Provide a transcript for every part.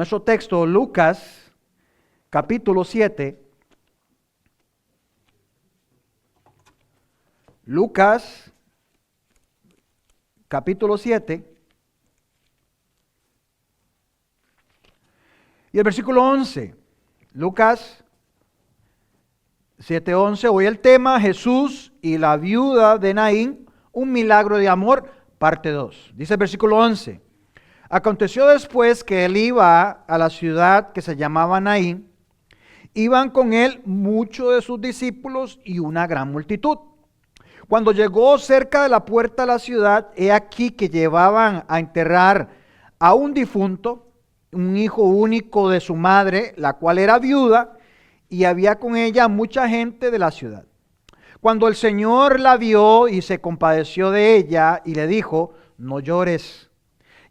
nuestro texto, Lucas, capítulo 7. Lucas, capítulo 7. Y el versículo 11. Lucas 7:11. Hoy el tema: Jesús y la viuda de Naín, un milagro de amor, parte 2. Dice el versículo 11. Aconteció después que él iba a la ciudad que se llamaba Naín. Iban con él muchos de sus discípulos y una gran multitud. Cuando llegó cerca de la puerta de la ciudad, he aquí que llevaban a enterrar a un difunto, un hijo único de su madre, la cual era viuda, y había con ella mucha gente de la ciudad. Cuando el Señor la vio y se compadeció de ella y le dijo: no llores.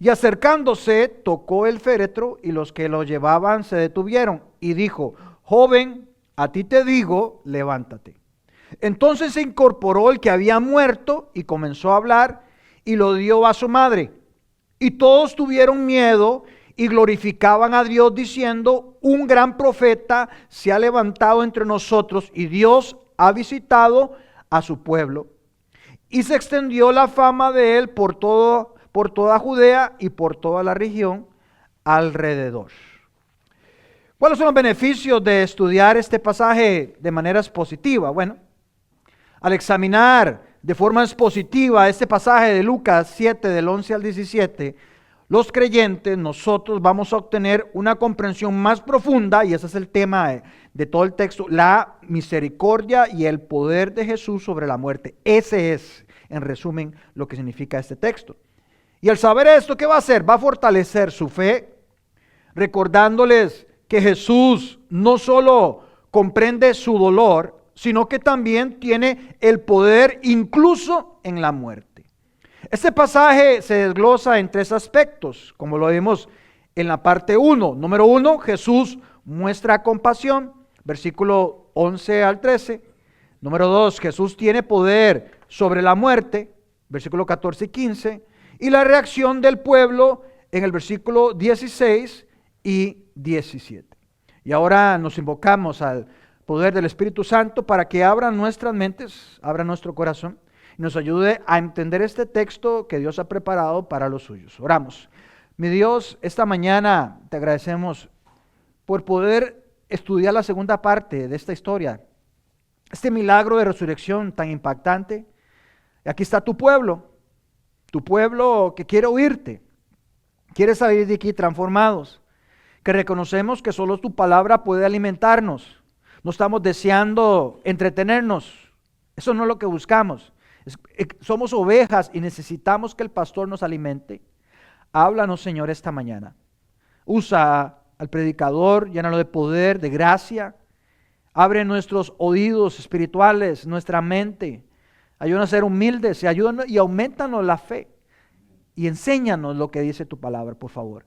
Y acercándose, tocó el féretro, y los que lo llevaban se detuvieron, y dijo: joven, a ti te digo, levántate. Entonces se incorporó el que había muerto y comenzó a hablar, y lo dio a su madre. Y todos tuvieron miedo y glorificaban a Dios diciendo: un gran profeta se ha levantado entre nosotros, y Dios ha visitado a su pueblo. Y se extendió la fama de él por toda Judea y por toda la región alrededor. ¿Cuáles son los beneficios de estudiar este pasaje de manera expositiva? Bueno, al examinar de forma expositiva este pasaje de Lucas 7 del 11 al 17, los creyentes, nosotros vamos a obtener una comprensión más profunda, y ese es el tema de todo el texto: la misericordia y el poder de Jesús sobre la muerte. Ese es, en resumen, lo que significa este texto. Y al saber esto, ¿qué va a hacer? Va a fortalecer su fe, recordándoles que Jesús no solo comprende su dolor, sino que también tiene el poder incluso en la muerte. Este pasaje se desglosa en 3 aspectos, como lo vimos en la parte 1. Número 1, Jesús muestra compasión, versículo 11 al 13. Número 2, Jesús tiene poder sobre la muerte, versículo 14 y 15. Y la reacción del pueblo en el versículo 16 y 17. Y ahora nos invocamos al poder del Espíritu Santo para que abra nuestras mentes, abra nuestro corazón y nos ayude a entender este texto que Dios ha preparado para los suyos. Oramos. Mi Dios, esta mañana te agradecemos por poder estudiar la segunda parte de esta historia, este milagro de resurrección tan impactante. Aquí está tu pueblo que quiere oírte, quiere salir de aquí transformados, que reconocemos que solo tu palabra puede alimentarnos. No estamos deseando entretenernos, eso no es lo que buscamos. Somos ovejas y necesitamos que el pastor nos alimente. Háblanos, Señor, esta mañana. Usa al predicador, llénalo de poder, de gracia. Abre nuestros oídos espirituales, nuestra mente. Ayúdanos a ser humildes y aumentanos la fe. Y enséñanos lo que dice tu palabra, por favor.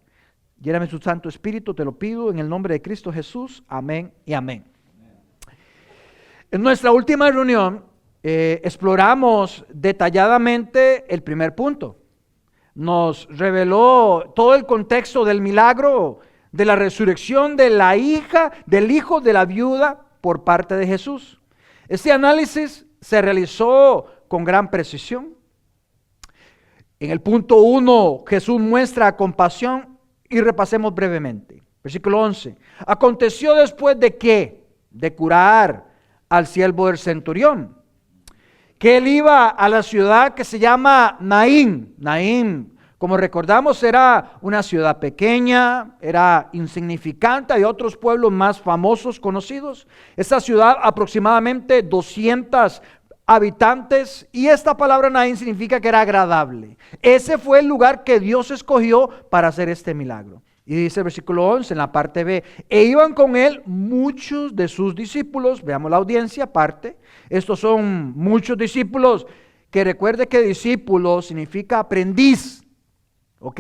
Lléname su Santo Espíritu, te lo pido en el nombre de Cristo Jesús. Amén y amén. En nuestra última reunión exploramos detalladamente el primer punto. Nos reveló todo el contexto del milagro de la resurrección de la hija, del hijo de la viuda por parte de Jesús. Este análisis se realizó con gran precisión. En el punto 1, Jesús muestra compasión y repasemos brevemente. Versículo 11. Aconteció después de ¿qué? De curar al siervo del centurión, que él iba a la ciudad que se llama Naín. Naín, como recordamos, era una ciudad pequeña, era insignificante. Hay otros pueblos más famosos, conocidos. Esta ciudad aproximadamente 200 habitantes, y esta palabra Naín significa que era agradable. Ese fue el lugar que Dios escogió para hacer este milagro. Y dice el versículo 11 en la parte B: e iban con él muchos de sus discípulos. Veamos la audiencia aparte. Estos son muchos discípulos, que recuerde que discípulo significa aprendiz. ¿Ok?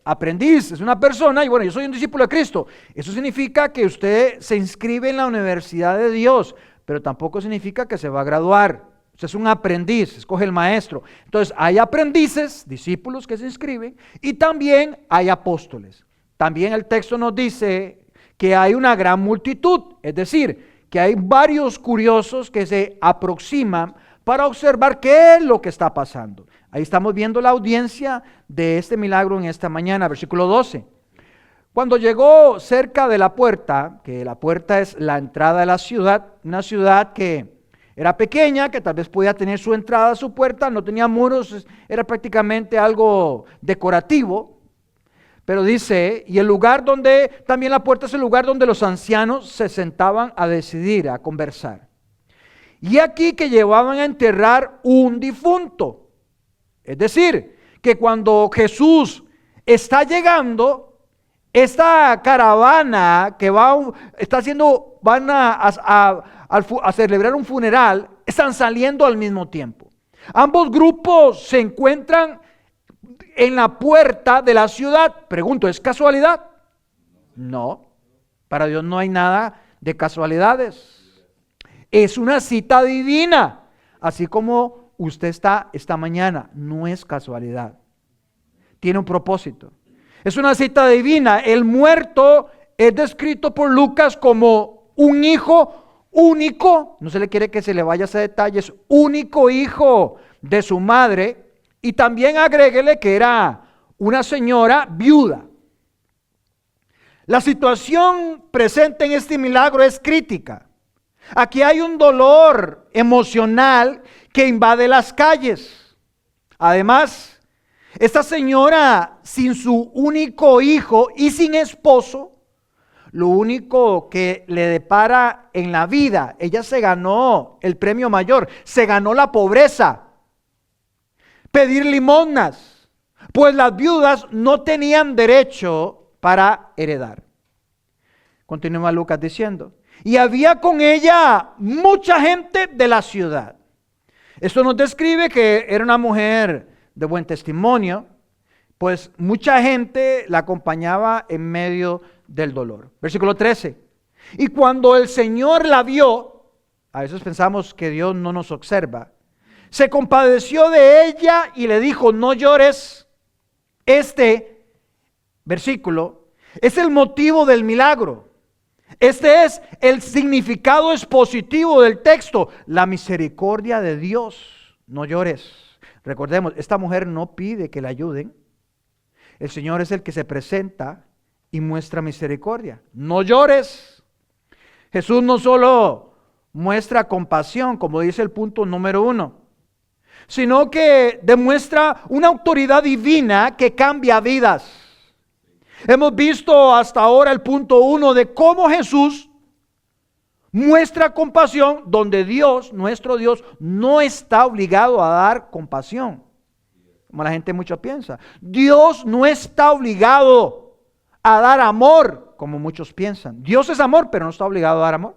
Aprendiz es una persona, y bueno, yo soy un discípulo de Cristo. Eso significa que usted se inscribe en la universidad de Dios, pero tampoco significa que se va a graduar. Usted es un aprendiz, escoge el maestro. Entonces hay aprendices, discípulos que se inscriben, y también hay apóstoles. también el texto nos dice que hay una gran multitud, es decir, que hay varios curiosos que se aproximan para observar qué es lo que está pasando. Ahí estamos viendo la audiencia de este milagro en esta mañana, versículo 12. Cuando llegó cerca de la puerta, que la puerta es la entrada de la ciudad, una ciudad que era pequeña, que tal vez podía tener su entrada, su puerta, no tenía muros, era prácticamente algo decorativo. Pero dice, y el lugar donde, también la puerta es el lugar donde los ancianos se sentaban a decidir, a conversar. Y aquí que llevaban a enterrar un difunto. Es decir, que cuando Jesús está llegando, esta caravana que van a celebrar un funeral, están saliendo al mismo tiempo. Ambos grupos se encuentran en la puerta de la ciudad. Pregunto, ¿es casualidad? No, para Dios no hay nada de casualidades. Es una cita divina, así como usted está esta mañana, no es casualidad. Tiene un propósito. Es una cita divina. El muerto es descrito por Lucas como un hijo único, no se le quiere que se le vaya a hacer detalles, único hijo de su madre, y también agréguele que era una señora viuda. La situación presente en este milagro es crítica. Aquí hay un dolor emocional que invade las calles. Además, esta señora, sin su único hijo y sin esposo, lo único que le depara en la vida, ella se ganó el premio mayor, se ganó la pobreza, pedir limosnas, pues las viudas no tenían derecho para heredar. Continúa Lucas diciendo, y había con ella mucha gente de la ciudad. Esto nos describe que era una mujer de buen testimonio, pues mucha gente la acompañaba en medio del dolor. Versículo 13. Y cuando el Señor la vio, a veces pensamos que Dios no nos observa, se compadeció de ella y le dijo, no llores. Este versículo es el motivo del milagro. Este es el significado expositivo del texto, la misericordia de Dios. No llores. Recordemos, esta mujer no pide que la ayuden. El Señor es el que se presenta y muestra misericordia. No llores. Jesús no solo muestra compasión, como dice el punto número 1, sino que demuestra una autoridad divina que cambia vidas. Hemos visto hasta ahora el punto 1 de cómo Jesús muestra compasión donde Dios, nuestro Dios, no está obligado a dar compasión, como la gente mucho piensa. Dios no está obligado a dar amor, como muchos piensan. Dios es amor, pero no está obligado a dar amor.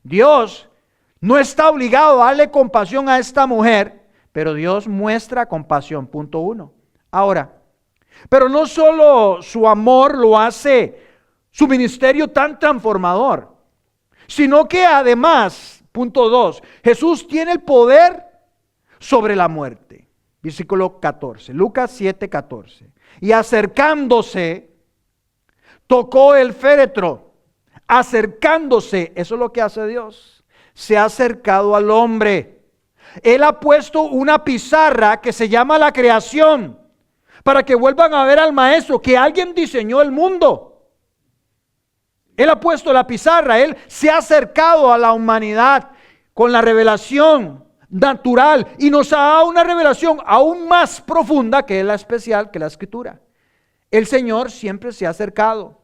Dios no está obligado a darle compasión a esta mujer, pero Dios muestra compasión, punto 1. Ahora, pero no solo su amor lo hace su ministerio tan transformador, sino que además, punto 2, Jesús tiene el poder sobre la muerte. Versículo 14, Lucas 7:14. Y acercándose, tocó el féretro. Acercándose, eso es lo que hace Dios. Se ha acercado al hombre. Él ha puesto una pizarra que se llama la creación, para que vuelvan a ver al maestro, que alguien diseñó el mundo. Él ha puesto la pizarra, Él se ha acercado a la humanidad con la revelación natural y nos ha dado una revelación aún más profunda que es la especial, que la escritura. El Señor siempre se ha acercado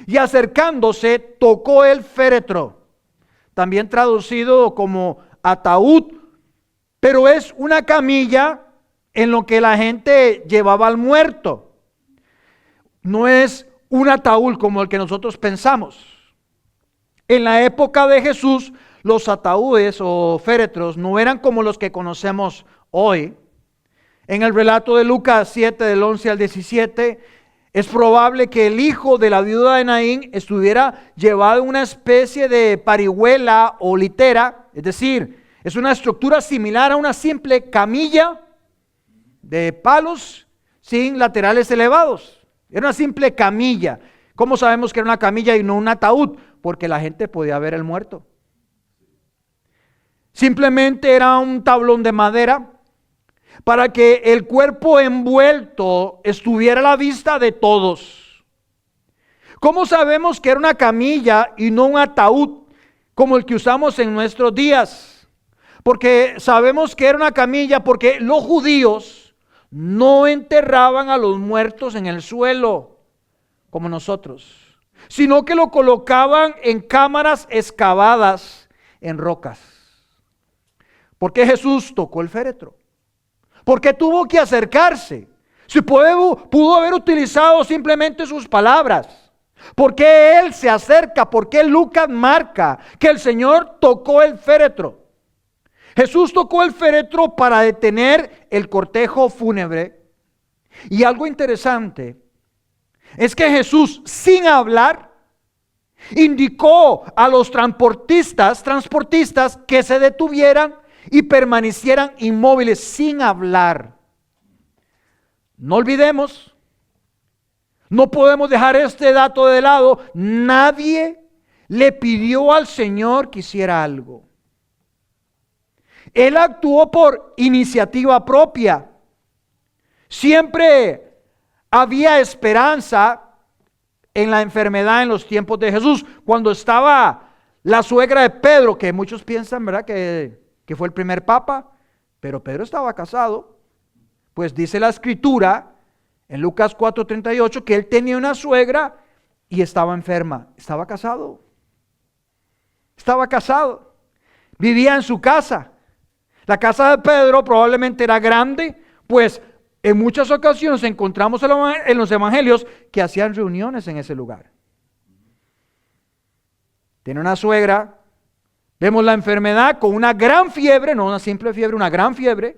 y acercándose tocó el féretro, también traducido como ataúd, pero es una camilla en lo que la gente llevaba al muerto. No es un ataúd como el que nosotros pensamos. En la época de Jesús, los ataúdes o féretros no eran como los que conocemos hoy. En el relato de Lucas 7, del 11 al 17, es probable que el hijo de la viuda de Naín estuviera llevado en una especie de parihuela o litera, es decir, es una estructura similar a una simple camilla de palos sin laterales elevados. Era una simple camilla. ¿Cómo sabemos que era una camilla y no un ataúd? Porque la gente podía ver el muerto. Simplemente era un tablón de madera para que el cuerpo envuelto estuviera a la vista de todos. ¿Cómo sabemos que era una camilla y no un ataúd como el que usamos en nuestros días? Porque sabemos que era una camilla porque los judíos no enterraban a los muertos en el suelo como nosotros, sino que lo colocaban en cámaras excavadas en rocas. ¿Por qué Jesús tocó el féretro? ¿Por qué tuvo que acercarse? Si pudo haber utilizado simplemente sus palabras. ¿Por qué Él se acerca? ¿Por qué Lucas marca que el Señor tocó el féretro? Jesús tocó el féretro para detener el cortejo fúnebre. Y algo interesante es que Jesús, sin hablar, indicó a los transportistas que se detuvieran y permanecieran inmóviles sin hablar. No olvidemos, no podemos dejar este dato de lado. Nadie le pidió al Señor que hiciera algo. Él actuó por iniciativa propia. Siempre había esperanza en la enfermedad en los tiempos de Jesús. Cuando estaba la suegra de Pedro, que muchos piensan, ¿verdad?, que fue el primer papa, pero Pedro estaba casado. Pues dice la escritura en Lucas 4:38 que él tenía una suegra y estaba enferma. Estaba casado. Vivía en su casa. La casa de Pedro probablemente era grande, pues en muchas ocasiones encontramos en los evangelios que hacían reuniones en ese lugar. Tiene una suegra. Vemos la enfermedad con una gran fiebre, no una simple fiebre, una gran fiebre.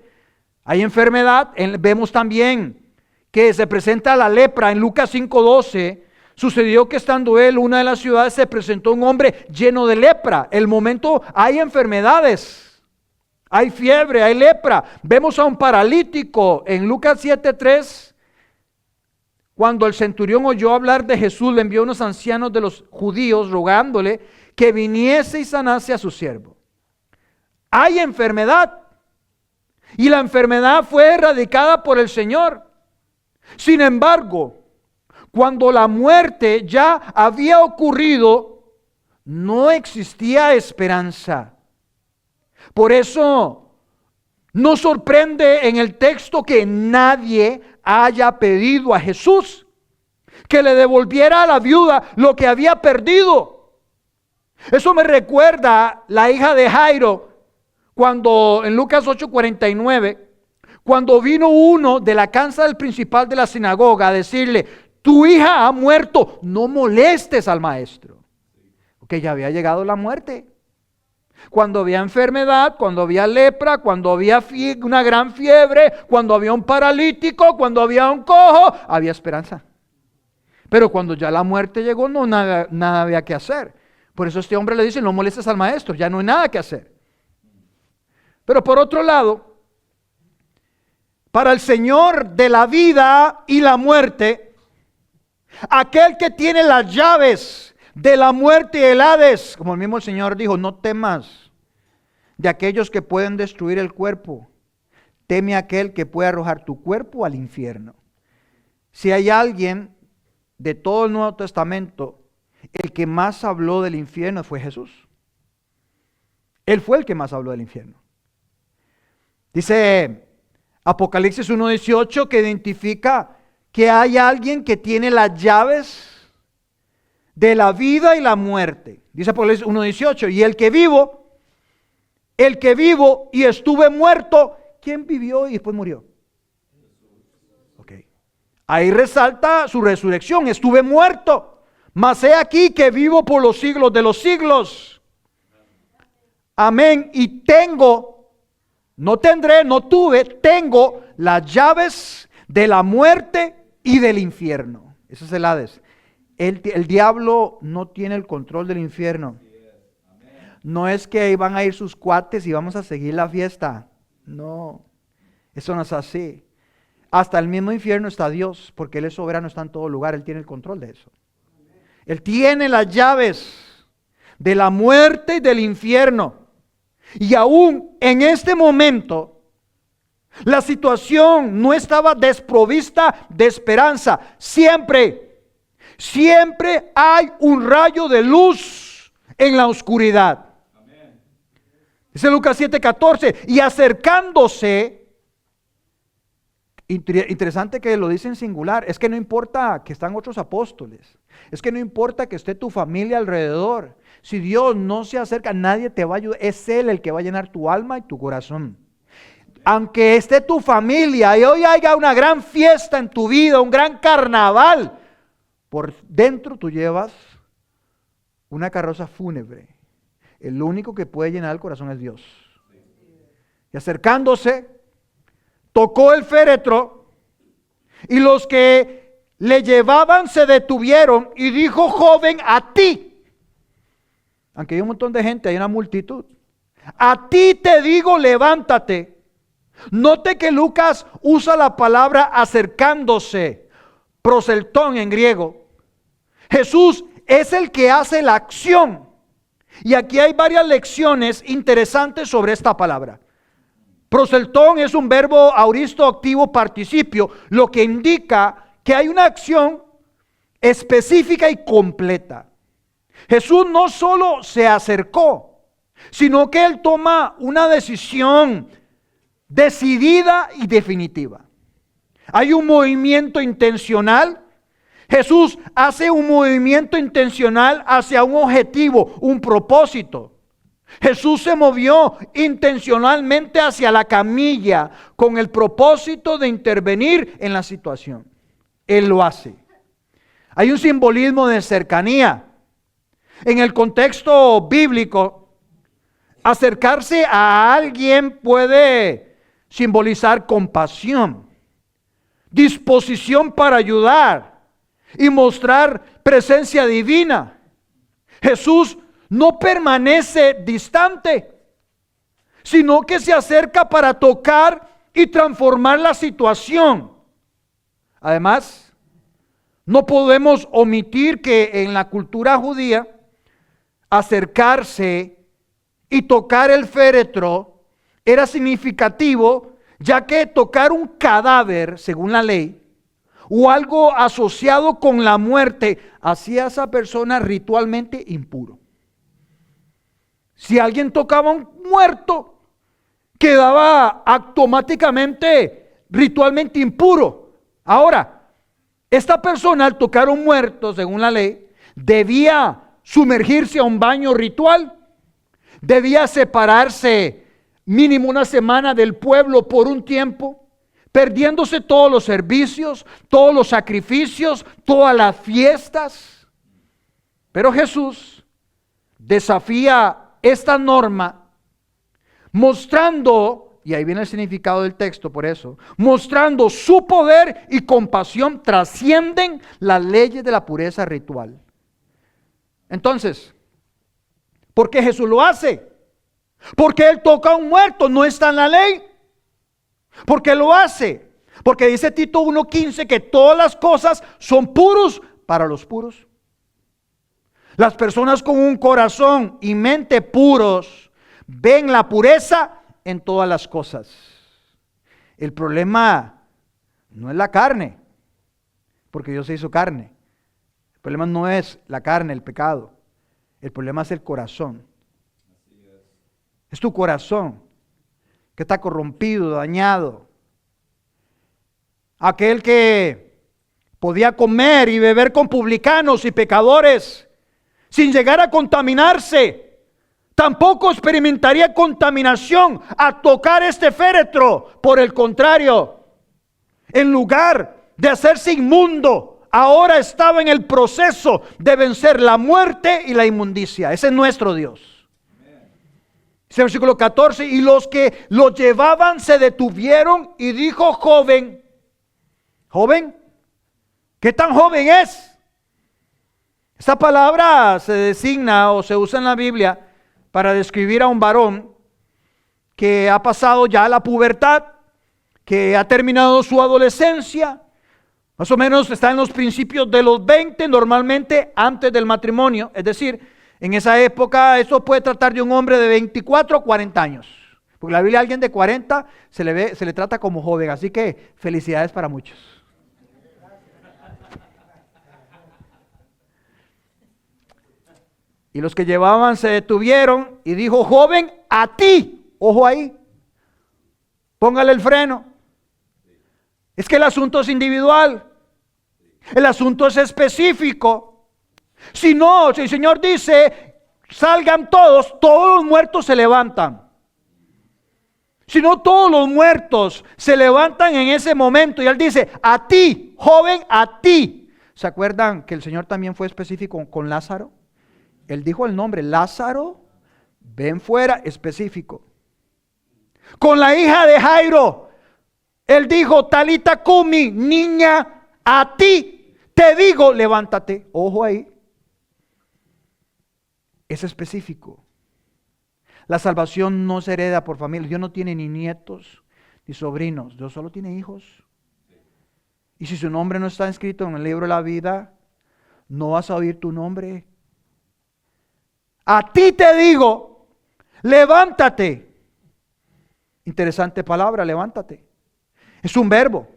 Hay enfermedad. Vemos también que se presenta la lepra en Lucas 5:12. Sucedió que estando él en una de las ciudades se presentó un hombre lleno de lepra. El momento hay enfermedades, hay fiebre, hay lepra. Vemos a un paralítico en Lucas 7:3. Cuando el centurión oyó hablar de Jesús, le envió unos ancianos de los judíos rogándole que viniese y sanase a su siervo. Hay enfermedad y la enfermedad fue erradicada por el Señor. Sin embargo, cuando la muerte ya había ocurrido, no existía esperanza. Por eso nos sorprende en el texto que nadie haya pedido a Jesús que le devolviera a la viuda lo que había perdido. Eso me recuerda la hija de Jairo, cuando en Lucas 8:49, cuando vino uno de la casa del principal de la sinagoga a decirle: tu hija ha muerto, no molestes al maestro. Porque ya había llegado la muerte. Cuando había enfermedad, cuando había lepra, cuando había una gran fiebre, cuando había un paralítico, cuando había un cojo, había esperanza. Pero cuando ya la muerte llegó, nada había que hacer. Por eso este hombre le dice: no molestes al maestro, ya no hay nada que hacer. Pero por otro lado, para el Señor de la vida y la muerte, aquel que tiene las llaves de la muerte y el Hades, como el mismo Señor dijo: no temas de aquellos que pueden destruir el cuerpo, teme a aquel que puede arrojar tu cuerpo al infierno. Si hay alguien de todo el Nuevo Testamento, el que más habló del infierno fue Jesús. Él fue el que más habló del infierno. Dice Apocalipsis 1:18 que identifica que hay alguien que tiene las llaves de la vida y la muerte. Dice Apocalipsis 1:18, y el que vivo y estuve muerto, ¿quién vivió y después murió? Okay. Ahí resalta su resurrección: estuve muerto, mas he aquí que vivo por los siglos de los siglos. Amén. Y tengo, no tendré, no tuve, tengo las llaves de la muerte y del infierno. Ese es el Hades. El diablo no tiene el control del infierno. No es que ahí van a ir sus cuates y vamos a seguir la fiesta. No, eso no es así. hasta el mismo infierno está Dios, porque Él es soberano, está en todo lugar, Él tiene el control de eso. Él tiene las llaves de la muerte y del infierno. Y aún en este momento, la situación no estaba desprovista de esperanza. Siempre hay un rayo de luz en la oscuridad. Amén. Dice Lucas 7:14, y acercándose, interesante que lo dice en singular, es que no importa que están otros apóstoles, es que no importa que esté tu familia alrededor, si Dios no se acerca, nadie te va a ayudar, es Él el que va a llenar tu alma y tu corazón. Aunque esté tu familia y hoy haya una gran fiesta en tu vida, un gran carnaval, por dentro tú llevas una carroza fúnebre. El único que puede llenar el corazón es Dios. Y acercándose, tocó el féretro y los que le llevaban se detuvieron y dijo: joven, a ti. Aunque hay un montón de gente, hay una multitud. A ti te digo, levántate. Note que Lucas usa la palabra acercándose, proseltón en griego. Jesús es el que hace la acción. Y aquí hay varias lecciones interesantes sobre esta palabra. Proseltón es un verbo auristo activo participio, lo que indica que hay una acción específica y completa. Jesús no solo se acercó, sino que Él toma una decisión decidida y definitiva. Hay un movimiento intencional. Jesús hace un movimiento intencional hacia un objetivo, un propósito. Jesús se movió intencionalmente hacia la camilla con el propósito de intervenir en la situación. Él lo hace. Hay un simbolismo de cercanía. En el contexto bíblico, acercarse a alguien puede simbolizar compasión, disposición para ayudar y mostrar presencia divina. Jesús no permanece distante, sino que se acerca para tocar y transformar la situación. Además, no podemos omitir que en la cultura judía, acercarse y tocar el féretro era significativo, ya que tocar un cadáver, según la ley, o algo asociado con la muerte, hacía a esa persona ritualmente impuro. Si alguien tocaba a un muerto, quedaba automáticamente ritualmente impuro. Ahora, esta persona al tocar a un muerto, según la ley, debía sumergirse a un baño ritual, debía separarse mínimo una semana del pueblo por un tiempo, perdiéndose todos los servicios, todos los sacrificios, todas las fiestas. Pero Jesús desafía esta norma mostrando, y ahí viene el significado del texto por eso, mostrando su poder y compasión trascienden las leyes de la pureza ritual. Entonces, ¿por qué Jesús lo hace? Porque Él toca a un muerto, no está en la ley. ¿Por qué lo hace? Porque dice Tito 1:15 que todas las cosas son puros para los puros. Las personas con un corazón y mente puros ven la pureza en todas las cosas. El problema no es la carne, porque Dios se hizo carne. El problema no es la carne, el pecado. El problema es el corazón. Es tu corazón que está corrompido, dañado. Aquel que podía comer y beber con publicanos y pecadores sin llegar a contaminarse, tampoco experimentaría contaminación a tocar este féretro. Por el contrario, en lugar de hacerse inmundo, ahora estaba en el proceso de vencer la muerte y la inmundicia. Ese es nuestro Dios. Dice el versículo 14, y los que lo llevaban se detuvieron y dijo: joven, joven, ¿qué tan joven es? Esta palabra se designa o se usa en la Biblia para describir a un varón que ha pasado ya la pubertad, que ha terminado su adolescencia, más o menos está en los principios de los 20, normalmente antes del matrimonio. Es decir, en esa época esto puede tratar de un hombre de 24 o 40 años. Porque la Biblia a alguien de 40 se le trata como joven, así que felicidades para muchos. Y los que llevaban se detuvieron y dijo: joven, a ti, ojo ahí, póngale el freno. Es que el asunto es individual, el asunto es específico. Si no, si el Señor dice, salgan todos, todos los muertos se levantan. Si no, todos los muertos se levantan en ese momento. Y Él dice, a ti, joven, a ti. ¿Se acuerdan que el Señor también fue específico con Lázaro? Él dijo el nombre, Lázaro, ven fuera, específico. Con la hija de Jairo, Él dijo, Talita Cumi, niña, a ti te digo, levántate. Ojo ahí. Es específico. La salvación no se hereda por familia. Dios no tiene ni nietos ni sobrinos. Dios solo tiene hijos. Y si su nombre no está inscrito en el libro de la vida, no vas a oír tu nombre. A ti te digo, levántate. Interesante palabra, levántate. Es un verbo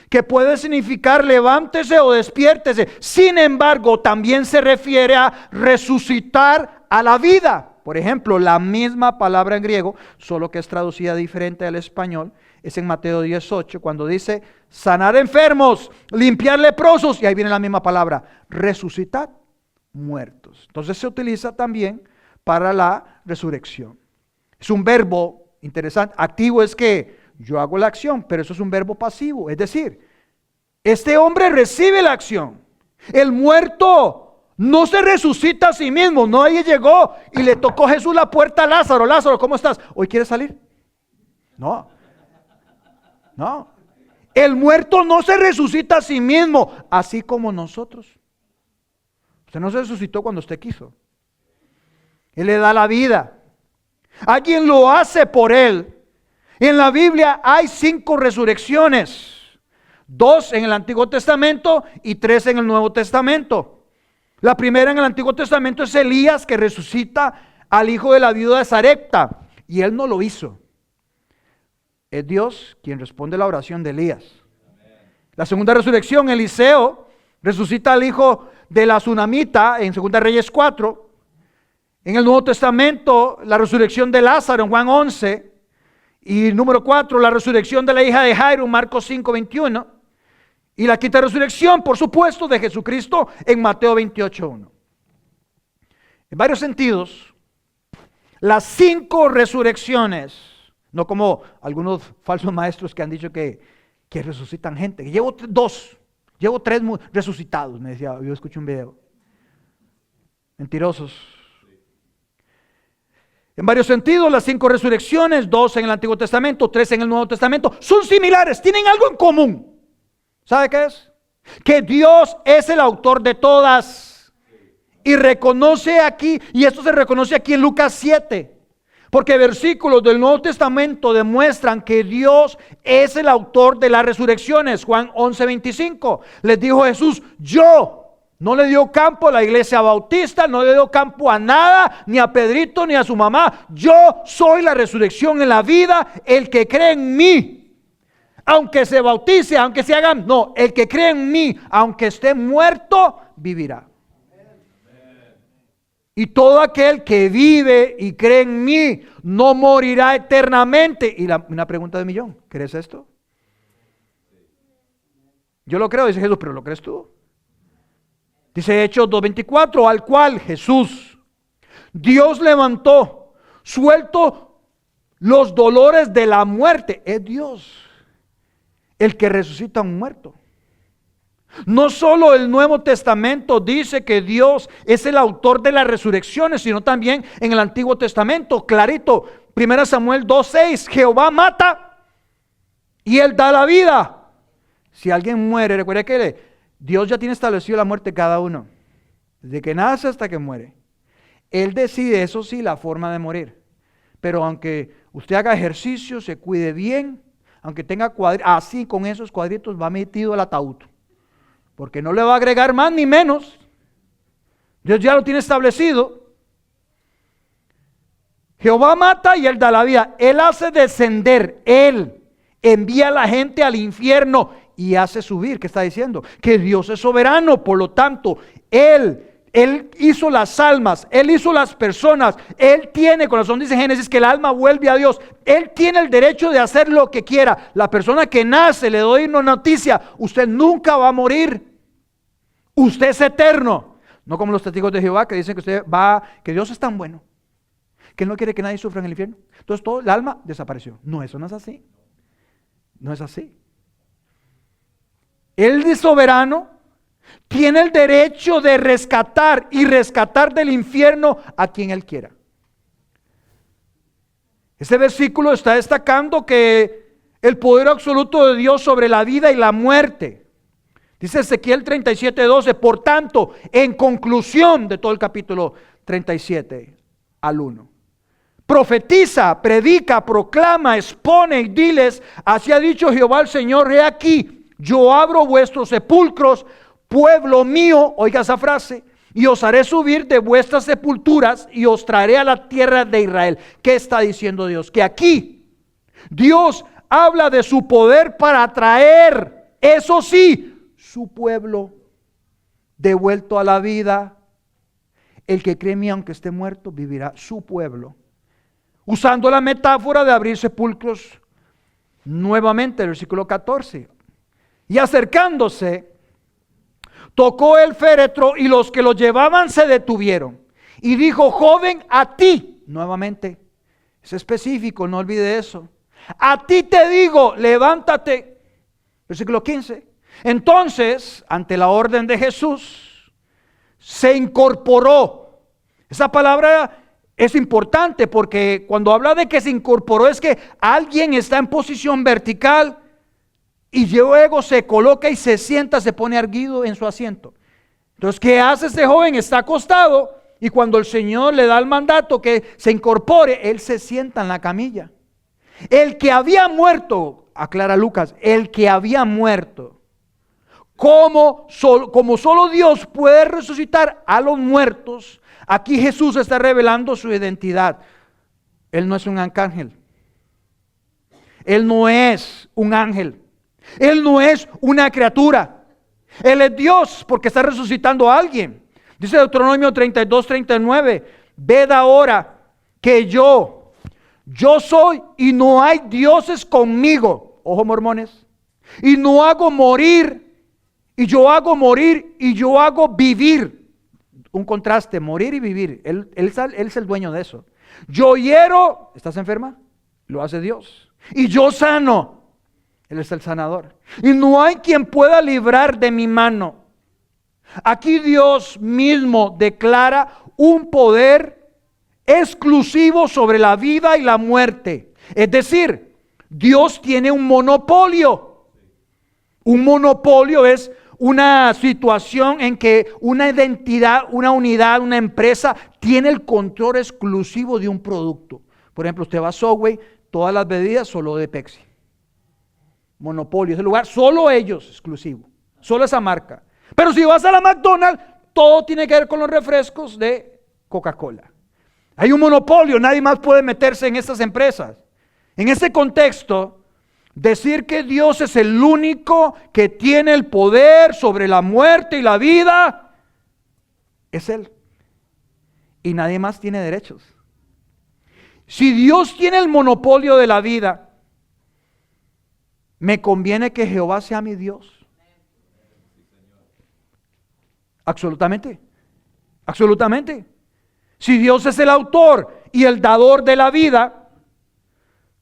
que puede significar levántese o despiértese. Sin embargo, también se refiere a resucitar a la vida. Por ejemplo, la misma palabra en griego, solo que es traducida diferente al español, es en Mateo 18, cuando dice sanar enfermos, limpiar leprosos, y ahí viene la misma palabra, resucitar muertos. Entonces se utiliza también para la resurrección. Es un verbo interesante. Activo es que yo hago la acción, pero eso es un verbo pasivo. Es decir, este hombre recibe la acción. El muerto no se resucita a sí mismo. No, ahí llegó y le tocó Jesús la puerta a Lázaro. Lázaro, ¿cómo estás? ¿Hoy quieres salir? No. No. El muerto no se resucita a sí mismo, así como nosotros. Usted no se resucitó cuando usted quiso. Él le da la vida. Alguien lo hace por él. En la Biblia hay 5 resurrecciones. 2 en el Antiguo Testamento y 3 en el Nuevo Testamento. La primera en el Antiguo Testamento es Elías, que resucita al hijo de la viuda de Sarepta. Y él no lo hizo. Es Dios quien responde la oración de Elías. La segunda resurrección, Eliseo resucita al hijo de la tsunamita en 2 Reyes 4. En el Nuevo Testamento, la resurrección de Lázaro en Juan 11. Y número 4, la resurrección de la hija de Jairo, Marcos 5, 21. Y la quinta resurrección, por supuesto, de Jesucristo en Mateo 28, 1. En varios sentidos, las 5 resurrecciones, no como algunos falsos maestros que han dicho que resucitan gente, que llevo 2, llevo 3 resucitados, me decía, yo escuché un video. Mentirosos. En varios sentidos, las 5 resurrecciones, 2 en el Antiguo Testamento, 3 en el Nuevo Testamento, son similares, tienen algo en común. ¿Sabe qué es? Que Dios es el autor de todas. Y reconoce aquí, y esto se reconoce aquí en Lucas 7, porque versículos del Nuevo Testamento demuestran que Dios es el autor de las resurrecciones. Juan 11, 25, les dijo Jesús, yo. No le dio campo a la iglesia bautista, no le dio campo a nada, ni a Pedrito, ni a su mamá. Yo soy la resurrección en la vida, el que cree en mí, aunque se bautice, aunque se haga, no, el que cree en mí, aunque esté muerto, vivirá. Y todo aquel que vive y cree en mí, no morirá eternamente. Y una pregunta de millón, ¿crees esto? Yo lo creo, dice Jesús, pero ¿lo crees tú? Dice Hechos 2:24, al cual Jesús, Dios levantó, suelto los dolores de la muerte. Es Dios el que resucita a un muerto. No solo el Nuevo Testamento dice que Dios es el autor de las resurrecciones, sino también en el Antiguo Testamento, clarito, 1 Samuel 2:6, Jehová mata y Él da la vida. Si alguien muere, recuerda que Dios ya tiene establecido la muerte de cada uno, desde que nace hasta que muere. Él decide, eso sí, la forma de morir. Pero aunque usted haga ejercicio, se cuide bien, aunque tenga cuadritos, así con esos cuadritos va metido al ataúd. Porque no le va a agregar más ni menos. Dios ya lo tiene establecido. Jehová mata y Él da la vida. Él hace descender, Él envía a la gente al infierno y hace subir. ¿Qué está diciendo? Que Dios es soberano, por lo tanto, Él hizo las almas, Él hizo las personas, Él tiene, corazón dice Génesis, que el alma vuelve a Dios. Él tiene el derecho de hacer lo que quiera. La persona que nace, le doy una noticia, usted nunca va a morir. Usted es eterno. No como los testigos de Jehová que dicen que que Dios es tan bueno que Él no quiere que nadie sufra en el infierno. Entonces todo el alma desapareció. No, eso no es así. No es así. Él es soberano, tiene el derecho de rescatar y rescatar del infierno a quien Él quiera. Este versículo está destacando que el poder absoluto de Dios sobre la vida y la muerte. Dice Ezequiel 37:12, por tanto, en conclusión de todo el capítulo 37 al 1. Profetiza, predica, proclama, expone y diles, así ha dicho Jehová el Señor, he aquí, yo abro vuestros sepulcros, pueblo mío, oiga esa frase, y os haré subir de vuestras sepulturas y os traeré a la tierra de Israel. ¿Qué está diciendo Dios? Que aquí Dios habla de su poder para traer, eso sí, su pueblo devuelto a la vida. El que cree en mí, aunque esté muerto, vivirá, su pueblo. Usando la metáfora de abrir sepulcros nuevamente, el versículo 14. Y acercándose, tocó el féretro y los que lo llevaban se detuvieron. Y dijo, joven, a ti, nuevamente, es específico, no olvide eso. A ti te digo, levántate. Versículo 15. Entonces, ante la orden de Jesús, se incorporó. Esa palabra es importante porque cuando habla de que se incorporó es que alguien está en posición vertical y luego se coloca y se sienta, se pone erguido en su asiento. Entonces, ¿qué hace este joven? Está acostado y cuando el Señor le da el mandato que se incorpore, él se sienta en la camilla. El que había muerto, aclara Lucas, el que había muerto, como solo Dios puede resucitar a los muertos, aquí Jesús está revelando su identidad. Él no es un arcángel. Él no es un ángel. Él no es una criatura. Él es Dios porque está resucitando a alguien. Dice Deuteronomio 32:39. Ved ahora que yo soy y no hay dioses conmigo. Ojo, mormones. Y no hago morir. Y yo hago morir y yo hago vivir. Un contraste, morir y vivir. Él es el dueño de eso. Yo hiero, ¿estás enferma? Lo hace Dios. Y yo sano, Él es el sanador. Y no hay quien pueda librar de mi mano. Aquí Dios mismo declara un poder exclusivo sobre la vida y la muerte. Es decir, Dios tiene un monopolio. Un monopolio es una situación en que una identidad, una unidad, una empresa tiene el control exclusivo de un producto. Por ejemplo, usted va a Subway, todas las bebidas solo de Pepsi. Monopolio, ese lugar, solo ellos, exclusivo. Solo esa marca. Pero si vas a la McDonald's, todo tiene que ver con los refrescos de Coca-Cola. Hay un monopolio, nadie más puede meterse en estas empresas. En ese contexto, decir que Dios es el único que tiene el poder sobre la muerte y la vida, es Él. Y nadie más tiene derechos. Si Dios tiene el monopolio de la vida, ¿me conviene que Jehová sea mi Dios? Absolutamente. Absolutamente. Si Dios es el autor y el dador de la vida,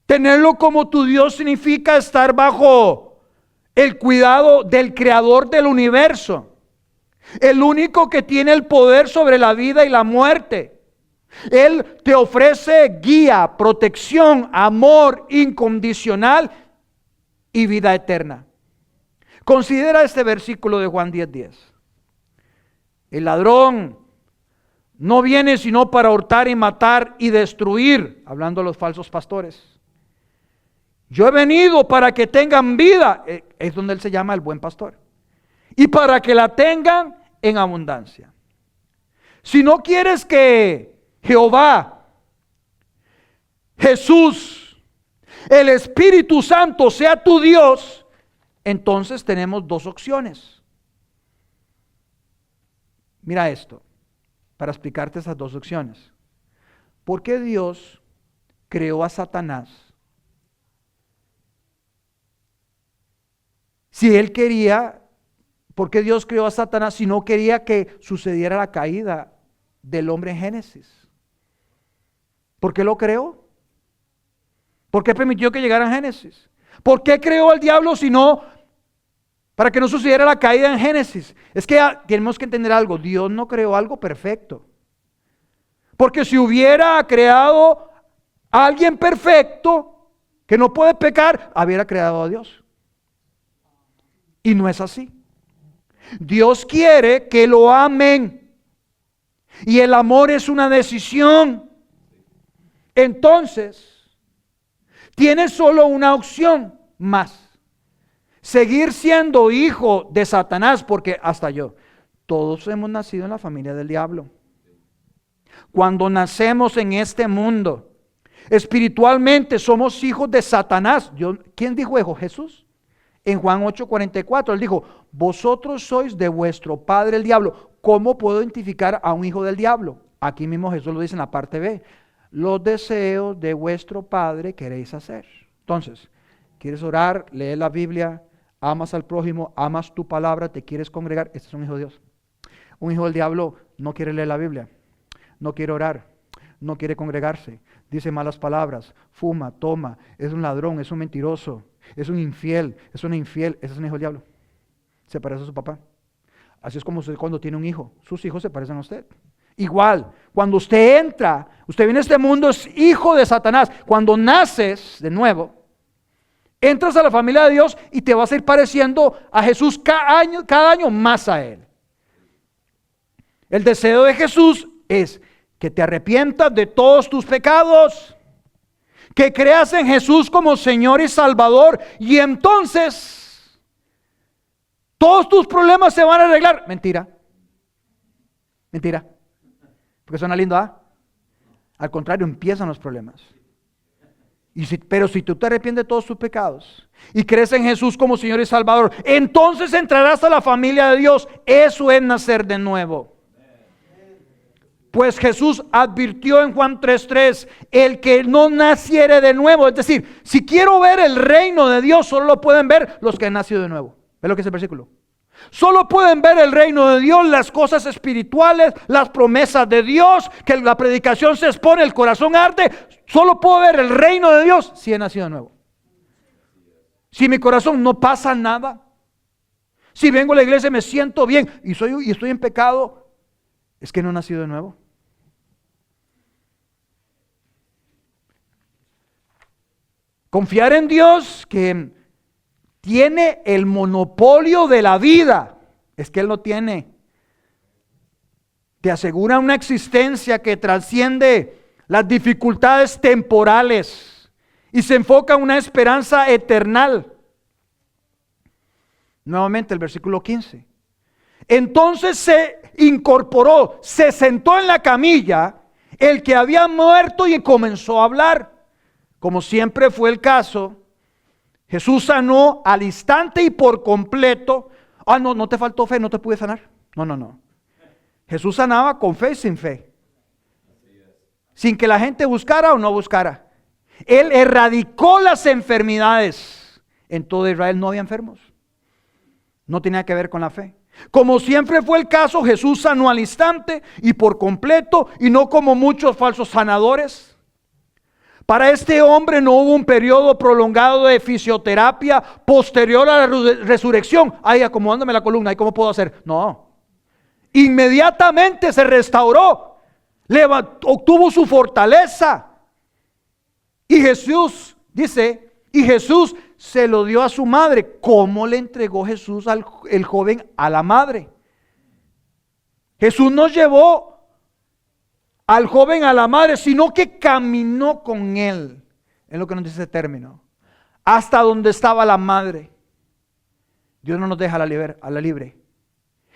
tenerlo como tu Dios significa estar bajo el cuidado del creador del universo. El único que tiene el poder sobre la vida y la muerte. Él te ofrece guía, protección, amor incondicional y vida eterna. Considera este versículo de Juan 10:10. El ladrón no viene sino para hurtar y matar y destruir, hablando de los falsos pastores. Yo he venido para que tengan vida. Es donde Él se llama el buen pastor. Y para que la tengan en abundancia. Si no quieres que Jehová, Jesús, el Espíritu Santo sea tu Dios, entonces tenemos dos opciones. Mira esto, para explicarte esas dos opciones. ¿Por qué Dios creó a Satanás? Si Él quería, ¿por qué Dios creó a Satanás si no quería que sucediera la caída del hombre en Génesis? ¿Por qué lo creó? ¿Por qué permitió que llegara a Génesis? ¿Por qué creó al diablo si no para que no sucediera la caída en Génesis? Es que tenemos que entender algo. Dios no creó algo perfecto. Porque si hubiera creado a alguien perfecto que no puede pecar, hubiera creado a Dios. Y no es así. Dios quiere que lo amen. Y el amor es una decisión. Entonces, tienes solo una opción más. Seguir siendo hijo de Satanás, porque hasta yo, todos hemos nacido en la familia del diablo. Cuando nacemos en este mundo, espiritualmente somos hijos de Satanás. ¿Quién dijo eso? Jesús. En Juan 8:44, Él dijo, vosotros sois de vuestro padre el diablo. ¿Cómo puedo identificar a un hijo del diablo? Aquí mismo Jesús lo dice en la parte B. Los deseos de vuestro padre queréis hacer. Entonces, ¿quieres orar? Leer la Biblia, amas al prójimo, amas tu palabra, te quieres congregar. Este es un hijo de Dios. Un hijo del diablo no quiere leer la Biblia, no quiere orar, no quiere congregarse, dice malas palabras, fuma, toma, es un ladrón, es un mentiroso, es un infiel, es una infiel. Ese es un hijo del diablo. Se parece a su papá. Así es como usted cuando tiene un hijo, sus hijos se parecen a usted. Igual, cuando usted entra, usted viene a este mundo, es hijo de Satanás. Cuando naces de nuevo, entras a la familia de Dios y te vas a ir pareciendo a Jesús cada año más a Él. El deseo de Jesús es que te arrepientas de todos tus pecados, que creas en Jesús como Señor y Salvador, y entonces todos tus problemas se van a arreglar. Mentira. Mentira. Porque suena lindo, ¿ah? Al contrario, empiezan los problemas. Pero si tú te arrepientes de todos tus pecados y crees en Jesús como Señor y Salvador, entonces entrarás a la familia de Dios. Eso es nacer de nuevo. Pues Jesús advirtió en Juan 3:3, el que no naciere de nuevo, es decir, si quiero ver el reino de Dios, solo lo pueden ver los que han nacido de nuevo. ¿Ves lo que es el versículo? Solo pueden ver el reino de Dios, las cosas espirituales, las promesas de Dios, que la predicación se expone, el corazón arde. Solo puedo ver el reino de Dios si he nacido de nuevo. Si en mi corazón no pasa nada, si vengo a la iglesia y me siento bien y estoy en pecado, es que no he nacido de nuevo. Confiar en Dios, que tiene el monopolio de la vida, es que Él lo tiene. Te asegura una existencia que trasciende las dificultades temporales y se enfoca en una esperanza eterna. Nuevamente el versículo 15. Entonces se incorporó, se sentó en la camilla el que había muerto y comenzó a hablar. Como siempre fue el caso, Jesús sanó al instante y por completo. No te faltó fe, no te pude sanar. No. Jesús sanaba con fe y sin fe. Sin que la gente buscara o no buscara. Él erradicó las enfermedades. En todo Israel no había enfermos. No tenía que ver con la fe. Como siempre fue el caso, Jesús sanó al instante y por completo, y no como muchos falsos sanadores. Para este hombre no hubo un periodo prolongado de fisioterapia posterior a la resurrección. Ay, acomodándome la columna, ¿y cómo puedo hacer? No. Inmediatamente se restauró, obtuvo su fortaleza. Y Jesús, dice, y Jesús se lo dio a su madre. ¿Cómo le entregó Jesús el joven a la madre? Jesús no llevó al joven a la madre, sino que caminó con él. Es lo que nos dice ese término. hasta donde estaba la madre. Dios no nos deja a la libre.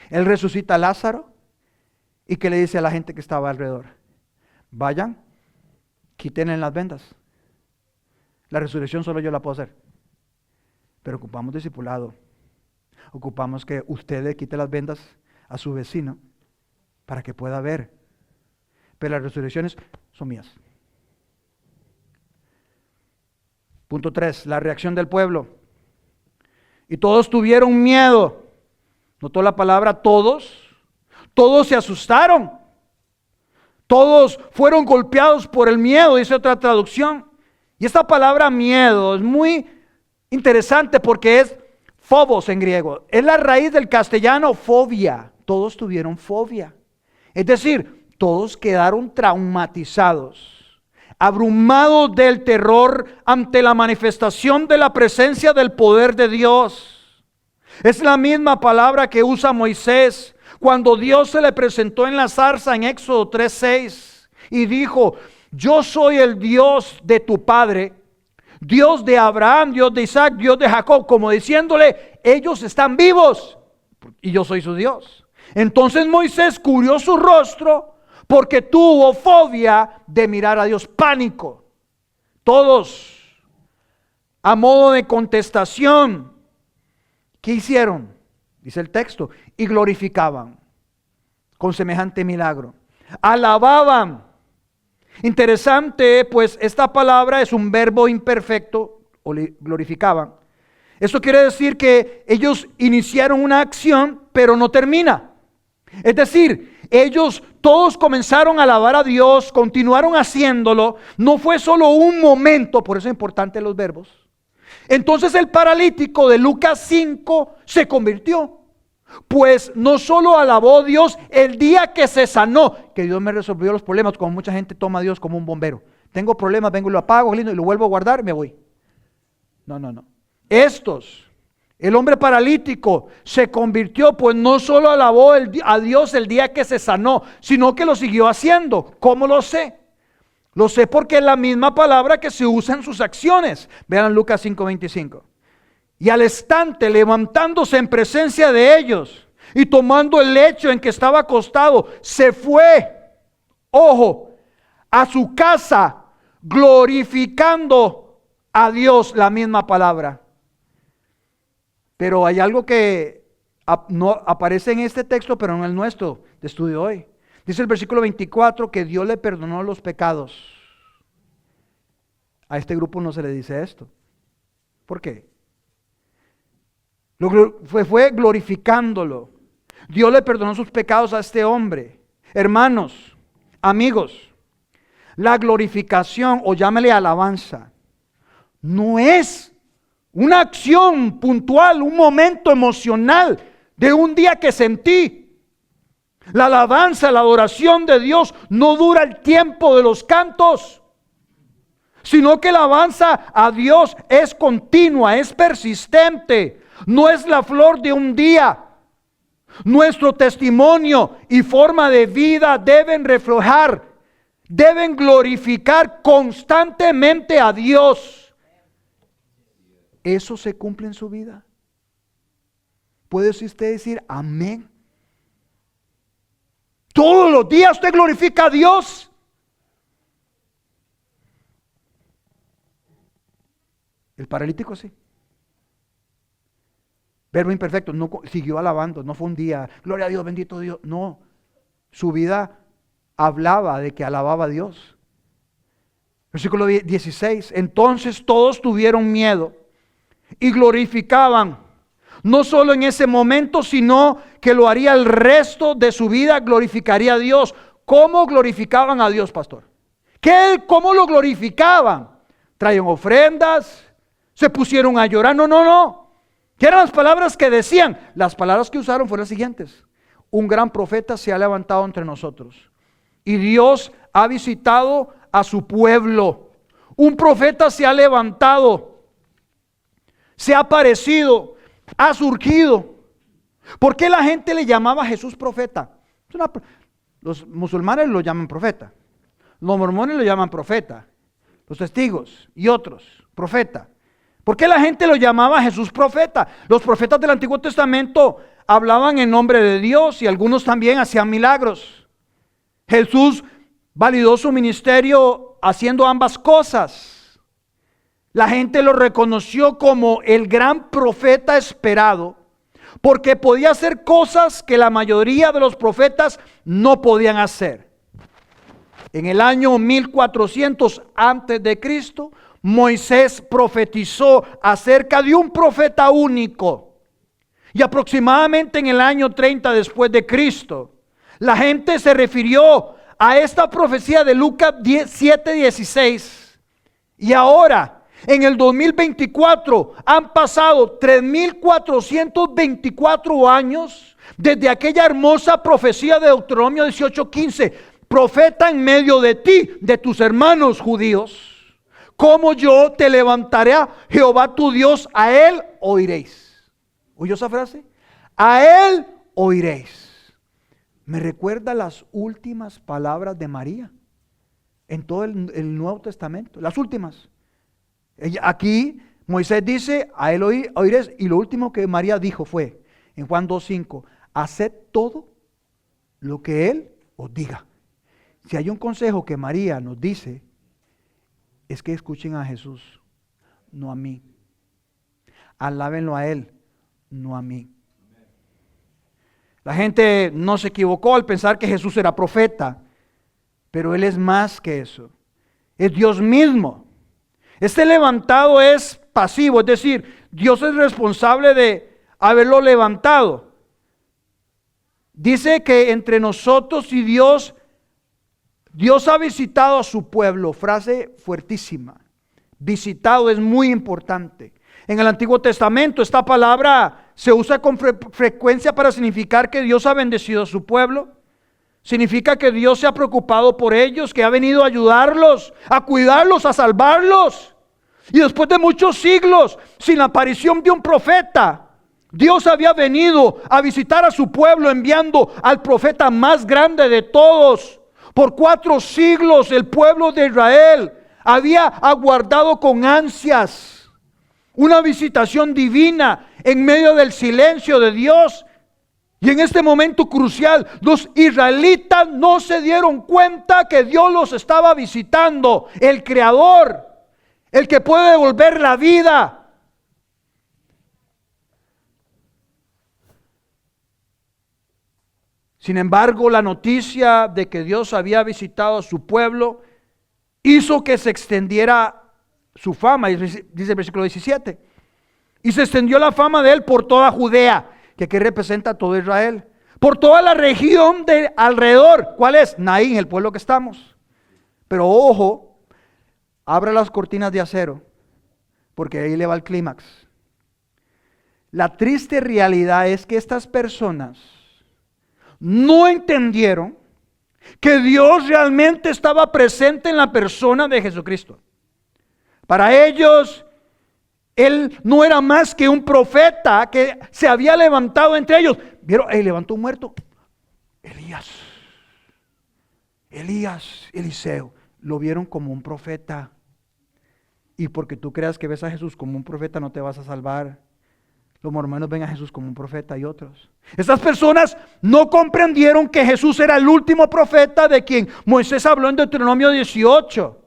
Él resucita a Lázaro y que le dice a la gente que estaba alrededor: vayan, quítenle las vendas. La resurrección solo yo la puedo hacer. Pero ocupamos discipulado. Ocupamos que usted le quite las vendas a su vecino para que pueda ver. Pero las resurrecciones son mías. Punto 3, la reacción del pueblo. Y todos tuvieron miedo. ¿Notó la palabra todos? Todos se asustaron. Todos fueron golpeados por el miedo, dice otra traducción. Y esta palabra miedo es muy interesante porque es phobos en griego. Es la raíz del castellano fobia. Todos tuvieron fobia. Es decir, todos quedaron traumatizados, abrumados del terror ante la manifestación de la presencia del poder de Dios. Es la misma palabra que usa Moisés cuando Dios se le presentó en la zarza en Éxodo 3:6 y dijo: yo soy el Dios de tu padre, Dios de Abraham, Dios de Isaac, Dios de Jacob, como diciéndole: ellos están vivos y yo soy su Dios. Entonces Moisés cubrió su rostro porque tuvo fobia de mirar a Dios, pánico. Todos, a modo de contestación, ¿qué hicieron? Dice el texto: y glorificaban con semejante milagro. Alababan. Interesante, pues esta palabra es un verbo imperfecto, o glorificaban. Esto quiere decir que ellos iniciaron una acción, pero no termina. Es decir, ellos todos comenzaron a alabar a Dios, continuaron haciéndolo. No fue solo un momento, por eso es importante los verbos. Entonces el paralítico de Lucas 5 se convirtió. Pues no solo alabó a Dios el día que se sanó, que Dios me resolvió los problemas, como mucha gente toma a Dios como un bombero. Tengo problemas, vengo y lo apago, lindo, y lo vuelvo a guardar y me voy. No. El hombre paralítico se convirtió, pues no solo alabó a Dios el día que se sanó, sino que lo siguió haciendo. ¿Cómo lo sé? Lo sé porque es la misma palabra que se usa en sus acciones. Vean Lucas 5:25. Y al instante, levantándose en presencia de ellos y tomando el lecho en que estaba acostado, se fue, ojo, a su casa, glorificando a Dios, la misma palabra. Pero hay algo que no aparece en este texto, pero en el nuestro de estudio hoy. Dice el versículo 24 que Dios le perdonó los pecados. A este grupo no se le dice esto. ¿Por qué? Fue glorificándolo. Dios le perdonó sus pecados a este hombre. Hermanos, amigos, la glorificación, o llámele alabanza, no es una acción puntual, un momento emocional de un día que sentí. La alabanza, la adoración de Dios no dura el tiempo de los cantos, sino que la alabanza a Dios es continua, es persistente. No es la flor de un día. Nuestro testimonio y forma de vida deben reflejar, deben glorificar constantemente a Dios. ¿Eso se cumple en su vida? ¿Puede usted decir amén? Todos los días usted glorifica a Dios. El paralítico sí. Verbo imperfecto, no siguió alabando, no fue un día, gloria a Dios, bendito Dios. No, su vida hablaba de que alababa a Dios. Versículo 16, entonces todos tuvieron miedo y glorificaban, no solo en ese momento, sino que lo haría el resto de su vida, glorificaría a Dios. ¿Cómo glorificaban a Dios, pastor? ¿Cómo lo glorificaban? ¿Traían ofrendas? ¿Se pusieron a llorar? No. ¿Qué eran las palabras que decían? Las palabras que usaron fueron las siguientes: un gran profeta se ha levantado entre nosotros y Dios ha visitado a su pueblo. Un profeta se ha levantado, se ha aparecido, ha surgido. ¿Por qué la gente le llamaba a Jesús profeta? Los musulmanes lo llaman profeta, los mormones lo llaman profeta, los testigos y otros, profeta. ¿Por qué la gente lo llamaba a Jesús profeta? Los profetas del Antiguo Testamento hablaban en nombre de Dios y algunos también hacían milagros. Jesús validó su ministerio haciendo ambas cosas. La gente lo reconoció como el gran profeta esperado, porque podía hacer cosas que la mayoría de los profetas no podían hacer. En el año 1400 antes de Cristo, Moisés profetizó acerca de un profeta único. Y aproximadamente en el año 30 después de Cristo, la gente se refirió a esta profecía de Lucas 7:16. Y ahora, en el 2024, han pasado 3424 años desde aquella hermosa profecía de Deuteronomio 18:15. Profeta en medio de ti, de tus hermanos judíos. Como yo te levantaré a Jehová tu Dios, a él oiréis. ¿Oyó esa frase? A él oiréis. Me recuerda las últimas palabras de María en todo el Nuevo Testamento. Las últimas. Aquí Moisés dice, a él oiréis. Y lo último que María dijo fue, en Juan 2:5, haced todo lo que él os diga. Si hay un consejo que María nos dice, es que escuchen a Jesús, no a mí. Alábenlo a él, no a mí. La gente no se equivocó al pensar que Jesús era profeta, pero él es más que eso. Es Dios mismo. Este levantado es pasivo, es decir, Dios es responsable de haberlo levantado. Dice que entre nosotros y Dios ha visitado a su pueblo, frase fuertísima. Visitado es muy importante. En el Antiguo Testamento esta palabra se usa con frecuencia para significar que Dios ha bendecido a su pueblo. Significa que Dios se ha preocupado por ellos, que ha venido a ayudarlos, a cuidarlos, a salvarlos. Y después de muchos siglos, sin la aparición de un profeta, Dios había venido a visitar a su pueblo enviando al profeta más grande de todos. Por 4 siglos el pueblo de Israel había aguardado con ansias una visitación divina en medio del silencio de Dios. Y en este momento crucial, los israelitas no se dieron cuenta que Dios los estaba visitando, el Creador, el que puede devolver la vida. Sin embargo, la noticia de que Dios había visitado a su pueblo hizo que se extendiera su fama, dice el versículo 17. Y se extendió la fama de él por toda Judea, que aquí representa a todo Israel, por toda la región de alrededor. ¿Cuál es? Naín, el pueblo que estamos. Pero ojo, abra las cortinas de acero, porque ahí le va el clímax. La triste realidad es que estas personas no entendieron que Dios realmente estaba presente en la persona de Jesucristo. Para ellos, Él no era más que un profeta que se había levantado entre ellos. ¿Vieron? Levantó un muerto. Elías, Eliseo, lo vieron como un profeta. Y porque tú creas que ves a Jesús como un profeta, no te vas a salvar. Los mormones ven a Jesús como un profeta y otros. Estas personas no comprendieron que Jesús era el último profeta de quien Moisés habló en Deuteronomio 18.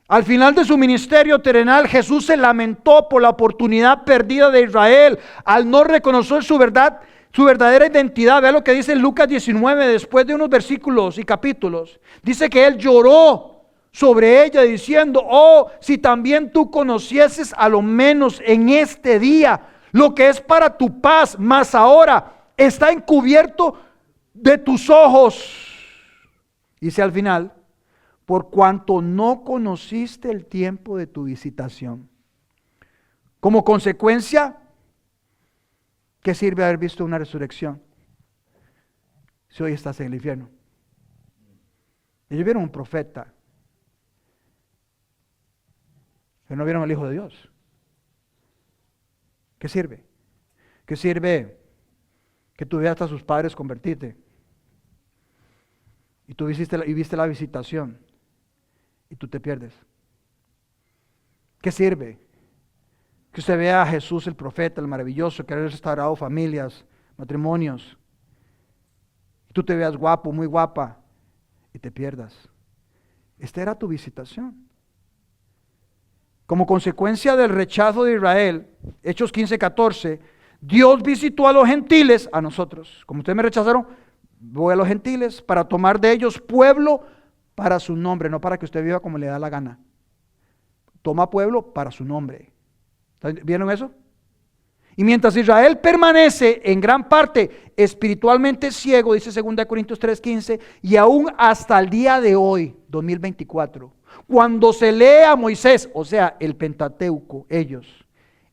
Al final de su ministerio terrenal, Jesús se lamentó por la oportunidad perdida de Israel al no reconocer su verdadera identidad. Vea lo que dice Lucas 19, después de unos versículos y capítulos. Dice que Él lloró sobre ella diciendo, oh, si también tú conocieses a lo menos en este día lo que es para tu paz, mas ahora está encubierto de tus ojos. Dice al final, por cuanto no conociste el tiempo de tu visitación. Como consecuencia, ¿qué sirve haber visto una resurrección si hoy estás en el infierno? Ellos vieron un profeta, pero no vieron al Hijo de Dios. ¿Qué sirve? ¿Qué sirve que tú veas a sus padres convertirte? Y tú viste la visitación y tú te pierdes. ¿Qué sirve Que usted vea a Jesús el profeta, el maravilloso, que ha restaurado familias, matrimonios. Tú te veas guapo, muy guapa, y te pierdas. Esta era tu visitación. Como consecuencia del rechazo de Israel, Hechos 15:14, Dios visitó a los gentiles, a nosotros. Como ustedes me rechazaron, voy a los gentiles para tomar de ellos pueblo para su nombre, no para que usted viva como le da la gana. Toma pueblo para su nombre. ¿Vieron eso? Y mientras Israel permanece en gran parte espiritualmente ciego, dice 2 Corintios 3:15, y aún hasta el día de hoy, 2024, cuando se lee a Moisés, o sea, el Pentateuco, ellos,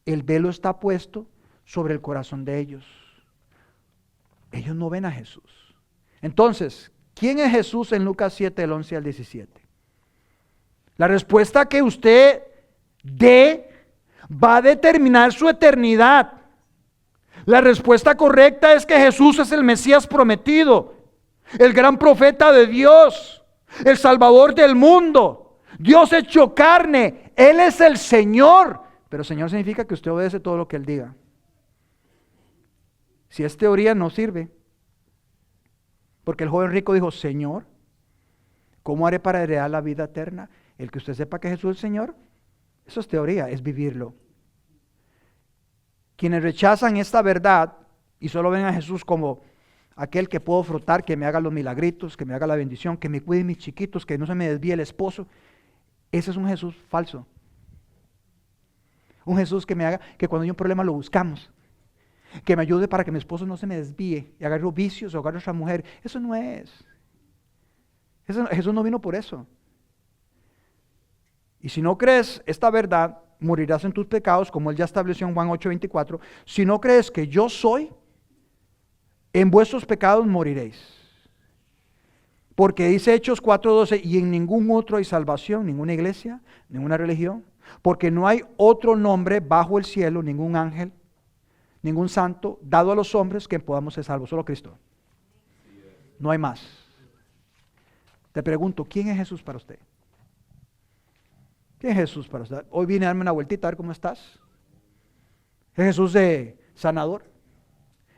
el velo está puesto sobre el corazón de ellos. Ellos no ven a Jesús. Entonces, ¿quién es Jesús en Lucas 7, del 11 al 17? La respuesta que usted dé va a determinar su eternidad. La respuesta correcta es que Jesús es el Mesías prometido, el gran profeta de Dios, el Salvador del mundo, Dios hecho carne. Él es el Señor. Pero Señor significa que usted obedece todo lo que Él diga. Si es teoría, no sirve. Porque el joven rico dijo: Señor, ¿cómo haré para heredar la vida eterna? El que usted sepa que Jesús es el Señor, eso es teoría, es vivirlo. Quienes rechazan esta verdad y solo ven a Jesús como aquel que puedo frotar, que me haga los milagritos, que me haga la bendición, que me cuide mis chiquitos, que no se me desvíe el esposo, ese es un Jesús falso. Un Jesús que me haga, que cuando hay un problema lo buscamos, que me ayude para que mi esposo no se me desvíe y agarre vicios o agarre a otra mujer. Eso no es. Jesús no vino por eso. Y si no crees esta verdad, morirás en tus pecados, como Él ya estableció en Juan 8:24. Si no crees que yo soy, en vuestros pecados moriréis. Porque dice Hechos 4:12, y en ningún otro hay salvación, ninguna iglesia, ninguna religión, porque no hay otro nombre bajo el cielo, ningún ángel, ningún santo, dado a los hombres que podamos ser salvos, solo Cristo. No hay más. Te pregunto, ¿quién es Jesús para usted? ¿Quién es Jesús para usted? Hoy vine a darme una vueltita a ver cómo estás. ¿Es Jesús de sanador?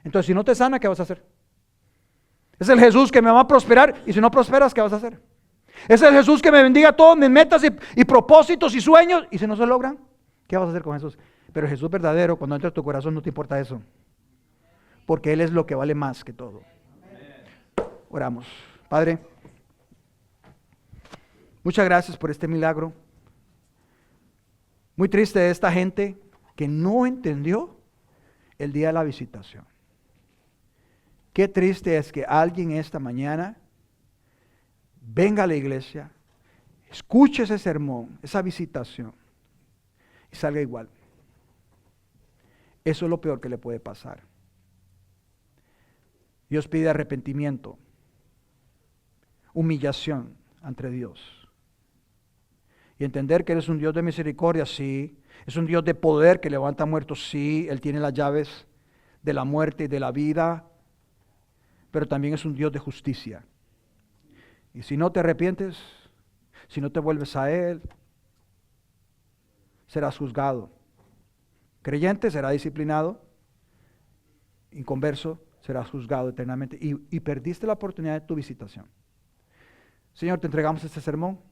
Entonces, si no te sana, ¿qué vas a hacer? Es el Jesús que me va a prosperar, y si no prosperas, ¿qué vas a hacer? Es el Jesús que me bendiga todas mis metas y propósitos y sueños, y si no se logran, ¿qué vas a hacer con Jesús? Pero el Jesús verdadero, cuando entra en tu corazón, no te importa eso, porque Él es lo que vale más que todo. Oramos. Padre, muchas gracias por este milagro. Muy triste de esta gente que no entendió el día de la visitación. Qué triste es que alguien esta mañana venga a la iglesia, escuche ese sermón, esa visitación, y salga igual. Eso es lo peor que le puede pasar. Dios pide arrepentimiento, humillación ante Dios. Y entender que Él es un Dios de misericordia, sí. Es un Dios de poder que levanta muertos, sí. Él tiene las llaves de la muerte y de la vida. Pero también es un Dios de justicia. Y si no te arrepientes, si no te vuelves a Él, serás juzgado. Creyente será disciplinado. Inconverso serás juzgado eternamente. Y perdiste la oportunidad de tu visitación. Señor, te entregamos este sermón.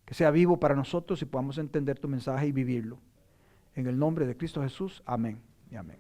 Que sea vivo para nosotros y podamos entender tu mensaje y vivirlo. En el nombre de Cristo Jesús, amén y amén.